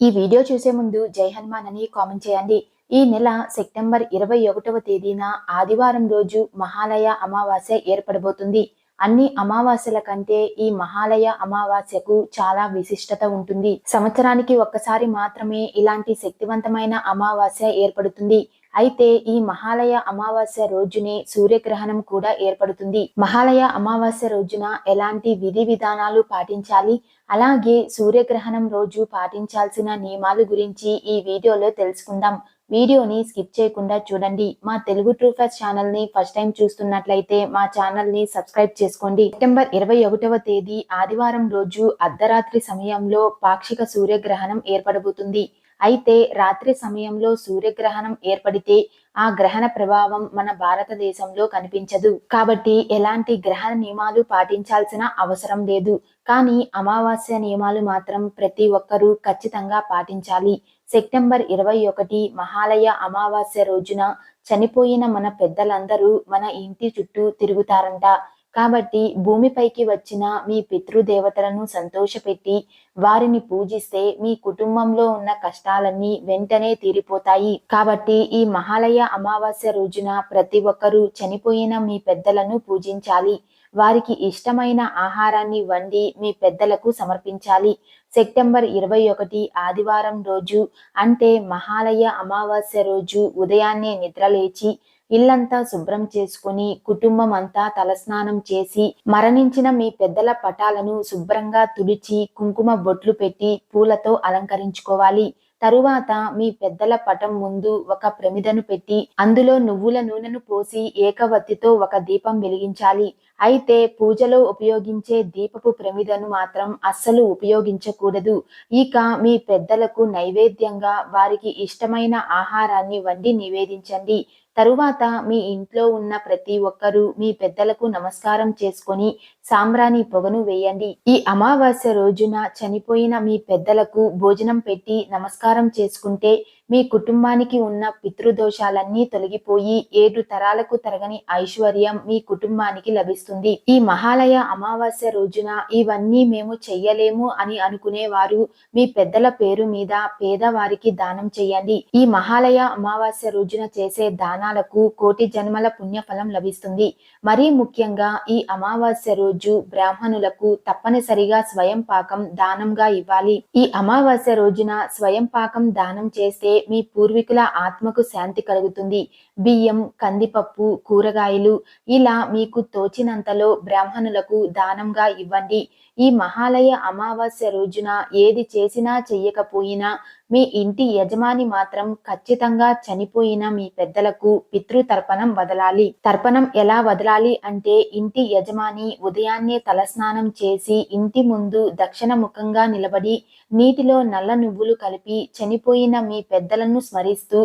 ఈ వీడియో చూసే ముందు జై హనుమాన్ అని కామెంట్ చేయండి. ఈ నెల సెప్టెంబర్ 21వ తేదీన ఆదివారం రోజు మహాలయ అమావాస్య ఏర్పడబోతుంది. అన్ని అమావాస్యల కంటే ఈ మహాలయ అమావాస్యకు చాలా విశిష్టత ఉంటుంది. సంవత్సరానికి ఒక్కసారి మాత్రమే ఇలాంటి శక్తివంతమైన అమావాస్య ఏర్పడుతుంది. అయితే ఈ మహాలయ అమావాస్య రోజునే సూర్యగ్రహణం కూడా ఏర్పడుతుంది. మహాలయ అమావాస్య రోజున ఎలాంటి విధి విధానాలు పాటించాలి, అలాగే సూర్యగ్రహణం రోజు పాటించాల్సిన నియమాలు గురించి ఈ వీడియోలో తెలుసుకుందాం. వీడియోని స్కిప్ చేయకుండా చూడండి. మా తెలుగు ట్రూ ఫ్యాక్ట్స్ ఛానల్ ని ఫస్ట్ టైం చూస్తున్నట్లయితే మా ఛానల్ ని సబ్స్క్రైబ్ చేసుకోండి. సెప్టెంబర్ 21వ తేదీ ఆదివారం రోజు అర్ధరాత్రి సమయంలో పాక్షిక సూర్యగ్రహణం ఏర్పడబోతుంది. అయితే రాత్రి సమయంలో సూర్యగ్రహణం ఏర్పడితే ఆ గ్రహణ ప్రభావం మన భారతదేశంలో కనిపించదు. కాబట్టి ఎలాంటి గ్రహణ నియమాలు పాటించాల్సిన అవసరం లేదు. కానీ అమావాస్య నియమాలు మాత్రం ప్రతి ఒక్కరూ ఖచ్చితంగా పాటించాలి. సెప్టెంబర్ 21 మహాలయ అమావాస్య రోజున చనిపోయిన మన పెద్దలందరూ మన ఇంటి చుట్టూ తిరుగుతారంట. కాబట్టి భూమిపైకి వచ్చిన మీ పితృదేవతలను సంతోషపెట్టి వారిని పూజిస్తే మీ కుటుంబంలో ఉన్న కష్టాలన్నీ వెంటనే తీరిపోతాయి. కాబట్టి ఈ మహాలయ అమావాస్య రోజున ప్రతి ఒక్కరూ చనిపోయిన మీ పెద్దలను పూజించాలి. వారికి ఇష్టమైన ఆహారాన్ని వండి మీ పెద్దలకు సమర్పించాలి. సెప్టెంబర్ 21 ఆదివారం రోజు అంటే మహాలయ అమావాస్య రోజు ఉదయాన్నే నిద్రలేచి ఇల్లంతా శుభ్రం చేసుకుని కుటుంబం అంతా తలస్నానం చేసి మరణించిన మీ పెద్దల పటాలను శుభ్రంగా తుడిచి కుంకుమ బొట్లు పెట్టి పూలతో అలంకరించుకోవాలి. తరువాత మీ పెద్దల పటం ముందు ఒక ప్రమిదను పెట్టి అందులో నువ్వుల నూనెను పోసి ఏకవత్తితో ఒక దీపం వెలిగించాలి. అయితే పూజలో ఉపయోగించే దీపపు ప్రమిదను మాత్రం అస్సలు ఉపయోగించకూడదు. ఇక మీ పెద్దలకు నైవేద్యంగా వారికి ఇష్టమైన ఆహారాన్ని వండి నివేదించండి. తరువాత మీ ఇంట్లో ఉన్న ప్రతి ఒక్కరూ మీ పెద్దలకు నమస్కారం చేసుకొని సాంబ్రాణి పొగను వేయండి. ఈ అమావాస్య రోజున చనిపోయిన మీ పెద్దలకు భోజనం పెట్టి నమస్కారం చేసుకుంటే మీ కుటుంబానికి ఉన్న పితృదోషాలన్నీ తొలగిపోయి 7 తరాలకు తరగని ఐశ్వర్యం మీ కుటుంబానికి లభిస్తుంది. ఈ మహాలయ అమావాస్య రోజున ఇవన్నీ మేము చెయ్యలేము అని అనుకునేవారు మీ పెద్దల పేరు మీద పేదవారికి దానం చేయండి. ఈ మహాలయ అమావాస్య రోజున చేసే దానాలకు కోటి జన్మల పుణ్యఫలం లభిస్తుంది. మరీ ముఖ్యంగా ఈ అమావాస్య రోజు బ్రాహ్మణులకు తప్పనిసరిగా స్వయం పాకం దానంగా ఇవ్వాలి. ఈ అమావాస్య రోజున స్వయం పాకం దానం చేస్తే మీ పూర్వీకుల ఆత్మకు శాంతి కలుగుతుంది. బియ్యం, కందిపప్పు, కూరగాయలు ఇలా మీకు తోచినంతలో బ్రాహ్మణులకు దానంగా ఇవ్వండి. ఈ మహాలయ అమావాస్య రోజున ఏది చేసినా చెయ్యకపోయినా మీ ఇంటి యజమాని మాత్రం ఖచ్చితంగా చనిపోయిన మీ పెద్దలకు పితృతర్పణం వదలాలి. తర్పణం ఎలా వదలాలి అంటే ఇంటి యజమాని ఉదయాన్నే తలస్నానం చేసి ఇంటి ముందు దక్షిణ ముఖంగా నిలబడి నీటిలో నల్ల నువ్వులు కలిపి చనిపోయిన మీ పెద్దలను స్మరిస్తూ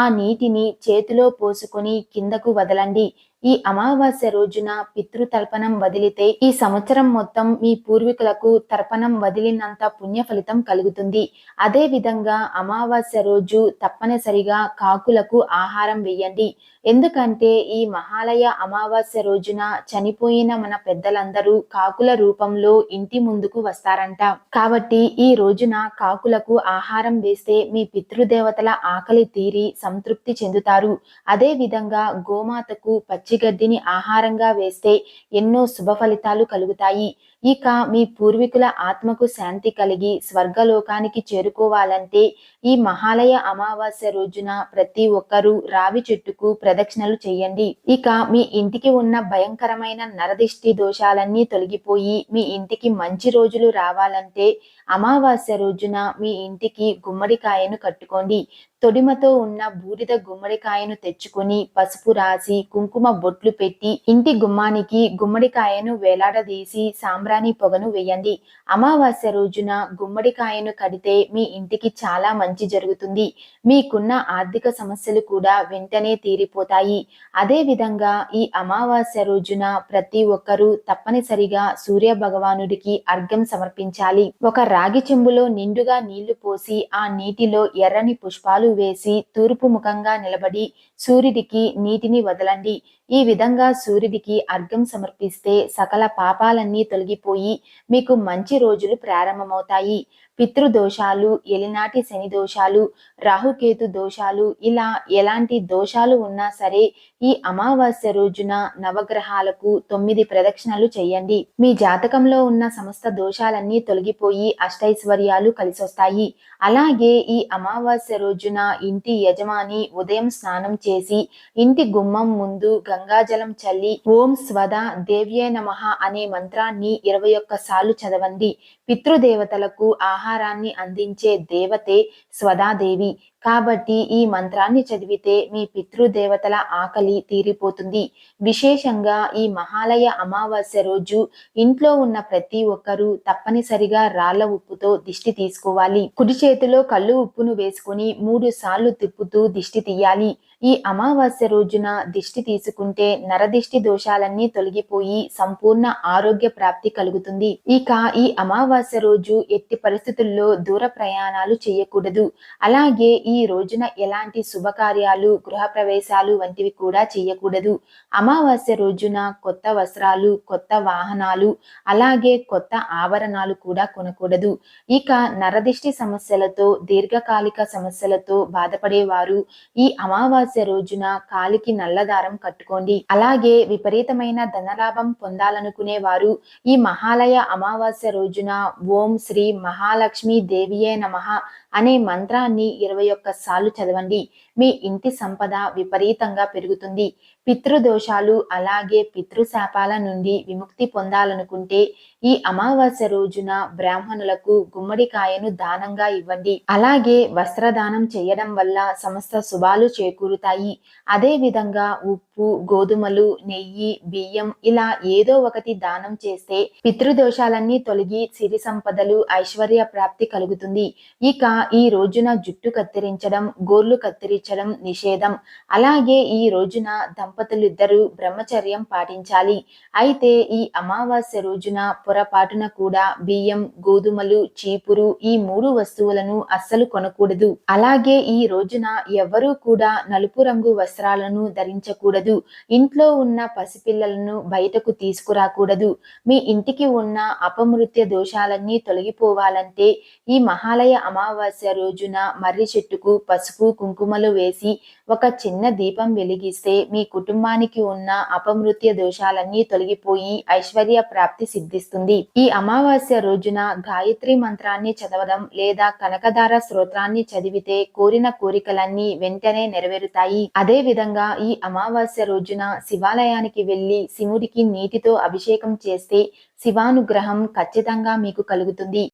ఆ నీటిని చేతిలో పోసుకొని కిందకు వదలండి. ఈ అమావాస్య రోజున పితృతర్పణం వదిలితే ఈ సంవత్సరం మొత్తం మీ పూర్వీకులకు తర్పణం వదిలినంత పుణ్య ఫలితం కలుగుతుంది. అదే విధంగా అమావాస్య రోజు తప్పనిసరిగా కాకులకు ఆహారం వేయండి. ఎందుకంటే ఈ మహాలయ అమావాస్య రోజున చనిపోయిన మన పెద్దలందరూ కాకుల రూపంలో ఇంటి ముందుకు వస్తారంట. కాబట్టి ఈ రోజున కాకులకు ఆహారం వేస్తే మీ పితృదేవతల ఆకలి తీరి సంతృప్తి చెందుతారు. అదే విధంగా గోమాతకు పచ్చిగడ్డిని ఆహారంగా వేస్తే ఎన్నో శుభ ఫలితాలు కలుగుతాయి. ఇక మీ పూర్వీకుల ఆత్మకు శాంతి కలిగి స్వర్గలోకానికి చేరుకోవాలంటే ఈ మహాలయ అమావాస్య రోజున ప్రతి ఒక్కరూ రావి చెట్టుకు ప్రదక్షిణలు చేయండి. ఇక మీ ఇంటికి ఉన్న భయంకరమైన నరదిష్టి దోషాలన్నీ తొలగిపోయి మీ ఇంటికి మంచి రోజులు రావాలంటే అమావాస్య రోజున మీ ఇంటికి గుమ్మడికాయను కట్టుకోండి. తొడిమతో ఉన్న బూడిద గుమ్మడికాయను తెచ్చుకొని పసుపు రాసి కుంకుమ బొట్లు పెట్టి ఇంటి గుమ్మానికి గుమ్మడికాయను వేలాడదీసి సాంబ్రాణి పొగను వేయండి. అమావాస్య రోజున గుమ్మడికాయను కడితే మీ ఇంటికి చాలా మంచి జరుగుతుంది. మీకున్న ఆర్థిక సమస్యలు కూడా వెంటనే తీరిపోతాయి. అదే విధంగా ఈ అమావాస్య రోజున ప్రతి ఒక్కరూ తప్పనిసరిగా సూర్య భగవానుడికి అర్ఘ్యం సమర్పించాలి. ఒక రాగి చెంబులో నిండుగా నీళ్లు పోసి ఆ నీటిలో ఎర్రని పుష్పాలు వేసి తూర్పు ముఖంగా నిలబడి సూర్యుడికి నీటిని వదలండి. ఈ విధంగా సూర్యుడికి అర్ఘ్యం సమర్పిస్తే సకల పాపాలన్నీ తొలగిపోయి మీకు మంచి రోజులు ప్రారంభమవుతాయి. పితృదోషాలు, ఎలినాటి శని దోషాలు, రాహుకేతు దోషాలు, ఇలా ఎలాంటి దోషాలు ఉన్నా సరే ఈ అమావాస్య రోజున నవగ్రహాలకు 9 ప్రదక్షిణలు చేయండి. మీ జాతకంలో ఉన్న సమస్త దోషాలన్నీ తొలగిపోయి అష్టైశ్వర్యాలు కలిసొస్తాయి. అలాగే ఈ అమావాస్య రోజున ఇంటి యజమాని ఉదయం స్నానం చేసి ఇంటి గుమ్మం ముందు గంగాజలం చల్లి ఓం స్వదా దేవ్యే నమః అనే మంత్రాన్ని 21 సార్లు చదవండి. పితృదేవతలకు ఆహారాన్ని అందించే దేవతే స్వదాదేవి. కాబట్టి ఈ మంత్రాన్ని చదివితే మీ పితృదేవతల ఆకలి తీరిపోతుంది. విశేషంగా ఈ మహాలయ అమావాస్య రోజు ఇంట్లో ఉన్న ప్రతి ఒక్కరూ తప్పనిసరిగా రాళ్ల ఉప్పుతో దిష్టి తీసుకోవాలి. కుడి చేతిలో కళ్ళు ఉప్పును వేసుకుని 3 సార్లు తిప్పుతూ దిష్టి తీయాలి. ఈ అమావాస్య రోజున దిష్టి తీసుకుంటే నరదిష్టి దోషాలన్నీ తొలగిపోయి సంపూర్ణ ఆరోగ్య ప్రాప్తి కలుగుతుంది. ఇక ఈ అమావాస్య రోజు ఎట్టి పరిస్థితుల్లో దూర ప్రయాణాలు చేయకూడదు. అలాగే ఈ రోజున ఎలాంటి శుభకార్యాలు, గృహ ప్రవేశాలు వంటివి కూడా చేయకూడదు. అమావాస్య రోజున కొత్త వస్త్రాలు, కొత్త వాహనాలు, అలాగే కొత్త ఆభరణాలు కూడా కొనకూడదు. ఇక నరదిష్టి సమస్యలతో, దీర్ఘకాలిక సమస్యలతో బాధపడేవారు ఈ అమావాస్య రోజున కాలికి నల్లదారం కట్టుకోండి. అలాగే విపరీతమైన ధనలాభం పొందాలనుకునే వారు ఈ మహాలయ అమావాస్య రోజున ఓం శ్రీ మహాలక్ష్మి దేవియే నమః అనే మంత్రాన్ని 21 సార్లు చదవండి. మీ ఇంటి సంపద విపరీతంగా పెరుగుతుంది. పితృదోషాలు అలాగే పితృశాపాల నుండి విముక్తి పొందాలనుకుంటే ఈ అమావాస్య రోజున బ్రాహ్మణులకు గుమ్మడికాయను దానంగా ఇవ్వండి. అలాగే వస్త్రదానం చేయడం వల్ల సమస్త శుభాలు చేకూరుతాయి. అదే విధంగా ఉప్పు, గోధుమలు, నెయ్యి, బియ్యం ఇలా ఏదో ఒకటి దానం చేస్తే పితృదోషాలన్నీ తొలగి సిరి సంపదలు, ఐశ్వర్య ప్రాప్తి కలుగుతుంది. ఇక ఈ రోజున జుట్టు కత్తిరించడం, గోర్లు కత్తిరించడం నిషేధం. అలాగే ఈ రోజున దంపతులిద్దరూ బ్రహ్మచర్యం పాటించాలి. అయితే ఈ అమావాస్య రోజున పొరపాటున కూడా బియ్యం, గోధుమలు, చీపురు ఈ 3 వస్తువులను అస్సలు కొనకూడదు. అలాగే ఈ రోజున ఎవ్వరూ కూడా నలుపు రంగు వస్త్రాలను ధరించకూడదు. ఇంట్లో ఉన్న పసిపిల్లలను బయటకు తీసుకురాకూడదు. మీ ఇంటికి ఉన్న అపమృత్య దోషాలన్నీ తొలగిపోవాలంటే ఈ మహాలయ అమావాస్య రోజున మర్రి చెట్టుకు పసుపు, కుంకుమలు వేసి ఒక చిన్న దీపం వెలిగిస్తే మీ కుటుంబానికి ఉన్న అపమృత్య దోషాలన్నీ తొలగిపోయి ఐశ్వర్య ప్రాప్తి సిద్ధిస్తుంది. ఈ అమావాస్య రోజున గాయత్రి మంత్రాన్ని చదవడం లేదా కనకదార స్తోత్రాన్ని చదివితే కోరిన కోరికలన్నీ వెంటనే నెరవేరుతాయి. అదే విధంగా ఈ అమావాస్య రోజున శివాలయానికి వెళ్లి శివుడికి నీటితో అభిషేకం చేస్తే శివానుగ్రహం ఖచ్చితంగా మీకు కలుగుతుంది.